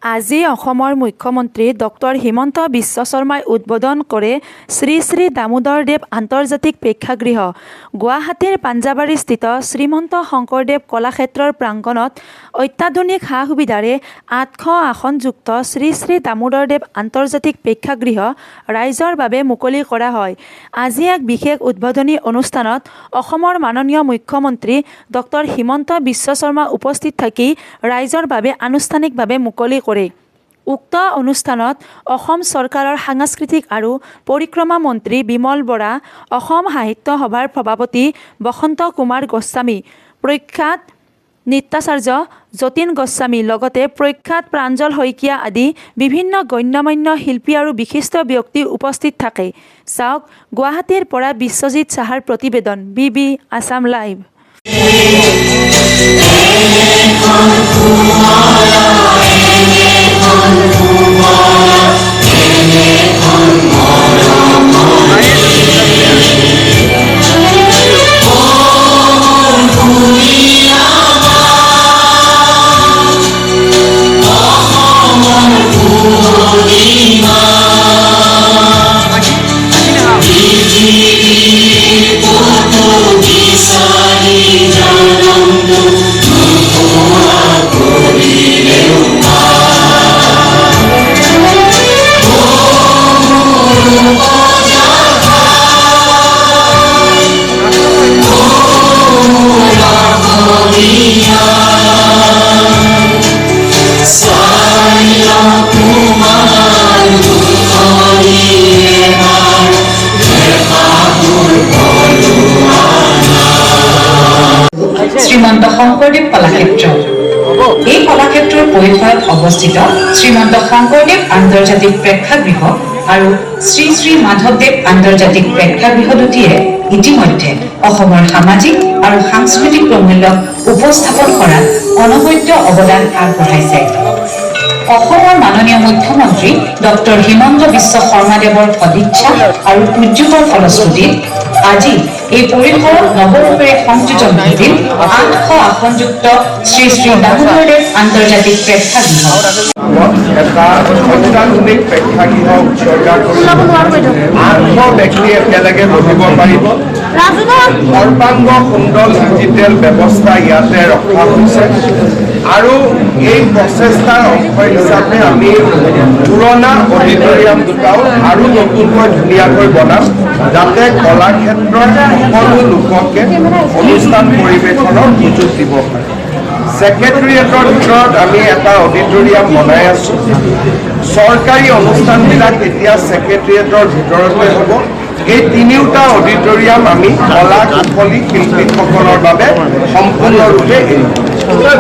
আজি অসমৰ মুখ্যমন্ত্ৰী ডক্টৰ হিমন্ত বিশ্ব শৰ্মাই উদ্বোধন কৰে শ্ৰী শ্ৰী দামোদৰদেৱ আন্তৰ্জাতিক প্ৰেক্ষাগৃহ। গুৱাহাটীৰ পাঞ্জাবাৰীস্থিত শ্ৰীমন্ত শংকৰদেৱ কলাক্ষেত্ৰৰ প্ৰাংগণত অত্যাধুনিক সা-সুবিধাৰে 800 আসনযুক্ত শ্ৰী শ্ৰী দামোদৰদেৱ আন্তৰ্জাতিক প্ৰেক্ষাগৃহ ৰাইজৰ বাবে মুকলি কৰা হয়। আজি এক বিশেষ উদ্বোধনী অনুষ্ঠানত অসমৰ মাননীয় মুখ্যমন্ত্ৰী ডক্টৰ হিমন্ত বিশ্ব শৰ্মা উপস্থিত থাকি ৰাইজৰ বাবে আনুষ্ঠানিকভাৱে মুকলি কৰে। উক্ত অনুষ্ঠানত অসম চৰকাৰৰ সাংস্কৃতিক আৰু পৰিক্ৰমা মন্ত্ৰী বিমল বৰা, অসম সাহিত্য সভাৰ সভাপতি বসন্ত কুমাৰ গোস্বামী, প্ৰখ্যাত নৃত্যাচাৰ্য যতীন গোস্বামী, লগতে প্ৰখ্যাত প্ৰাঞ্জল শইকীয়া আদি বিভিন্ন গণ্যমান্য শিল্পী আৰু বিশিষ্ট ব্যক্তি উপস্থিত থাকে। চাওক গুৱাহাটীৰ পৰা বিশ্বজিৎ সাহাৰ প্ৰতিবেদন, বিবি আছাম লাইভ। শ্ৰীমন্ত শংকৰদেৱ কলাক্ষেত্ৰ। এই কলাক্ষেত্ৰৰ পৰিসৰত অৱস্থিত শ্ৰীমন্ত শংকৰদেৱ আন্তৰ্জাতিক প্ৰেক্ষাগৃহ আৰু শ্ৰী শ্ৰী মাধৱদেৱ আন্তৰ্জাতিক প্ৰেক্ষাগৃহ দুটিয়ে ইতিমধ্যে অসমৰ সামাজিক আৰু সাংস্কৃতিক প্ৰমূল্যক উপস্থাপন কৰাত অনবদ্য অৱদান আগবঢ়াইছে। অসমৰ মাননীয় মুখ্যমন্ত্ৰী ডক্টৰ হিমন্ত বিশ্ব শৰ্মাদেৱৰ সদিচ্ছা আৰু উদ্যোগৰ ফলশ্ৰুতিত আজি এই পৰিসৰত নৱৰূপেৰে সংযোজন ঘটিল 800 আসনযুক্ত শ্ৰী শ্ৰী দামোদৰদেৱ আন্তৰ্জাতিক প্ৰেক্ষাগৃহ। এটা অত্যাধুনিক প্ৰেক্ষাগৃহ উৎসৰ্গা কৰি 800 ব্যক্তি একেলগে বহিব পাৰিব। সৰ্বাংগ সুন্দৰ ডিজিটেল ব্যৱস্থা ইয়াতে ৰখা হৈছে আৰু এই প্ৰচেষ্টাৰ অংশ হিচাপে আমি পুৰণা অডিটৰিয়াম দুটাও আৰু নতুনকৈ ধুনীয়াকৈ বনাম, যাতে কলাক্ষেত্ৰৰ সকলো লোককে অনুষ্ঠান পৰিৱেশনৰ সুযোগ দিব পাৰে। ছেক্ৰেটেৰিয়েটৰ ভিতৰত আমি এটা অডিটৰিয়াম বনাই আছোঁ। চৰকাৰী অনুষ্ঠানবিলাক এতিয়া ছেক্ৰেটেৰিয়েটৰ ভিতৰতে হ'ব। এই তিনিওটা অডিটৰিয়াম আমি কলা কুশলী শিল্পীসকলৰ বাবে সম্পূৰ্ণৰূপে এৰিম।